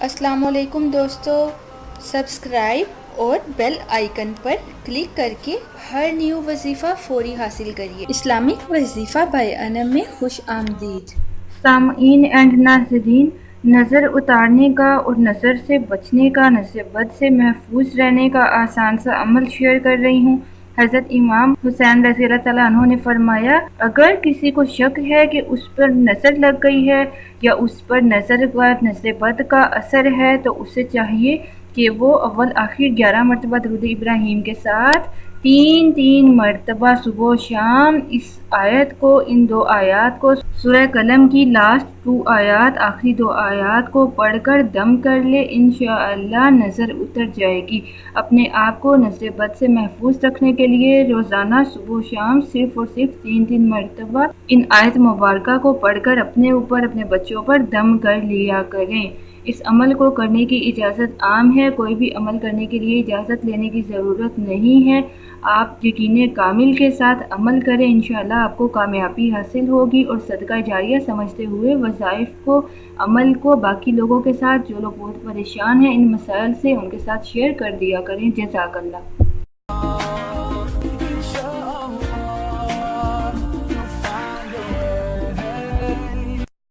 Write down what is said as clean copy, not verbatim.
السلام علیکم دوستو، سبسکرائب اور بیل آئیکن پر کلک کر کے ہر نیو وظیفہ فوری حاصل کریے۔ اسلامک وظیفہ بائی انم میں خوش آمدید۔ سامعین اینڈ ناظرین، نظر اتارنے کا اور نظر سے بچنے کا، نظر بد سے محفوظ رہنے کا آسان سا عمل شیئر کر رہی ہوں۔ حضرت امام حسین رضی اللہ تعالیٰ عنہ نے فرمایا، اگر کسی کو شک ہے کہ اس پر نظر لگ گئی ہے یا اس پر نظر بد کا اثر ہے تو اسے چاہیے کہ وہ اول آخر 11 مرتبہ درود ابراہیم کے ساتھ 3 مرتبہ صبح و شام ان 2 آیات کو سورہ قلم کی لاسٹ 2 آیات، آخری 2 آیات کو پڑھ کر دم کر لے، انشاءاللہ نظر اتر جائے گی۔ اپنے آپ کو نظر بد سے محفوظ رکھنے کے لیے روزانہ صبح و شام صرف اور صرف 3 مرتبہ ان آیت مبارکہ کو پڑھ کر اپنے اوپر، اپنے بچوں پر دم کر لیا کریں۔ اس عمل کو کرنے کی اجازت عام ہے، کوئی بھی عمل کرنے کے لیے اجازت لینے کی ضرورت نہیں ہے۔ آپ یقین کامل کے ساتھ عمل کریں، انشاءاللہ آپ کو کامیابی حاصل ہوگی، اور صدقہ جاریہ سمجھتے ہوئے وظائف کو، عمل کو باقی لوگوں کے ساتھ، جو لوگ بہت پریشان ہیں ان مسائل سے، ان کے ساتھ شیئر کر دیا کریں۔ جزاک اللہ۔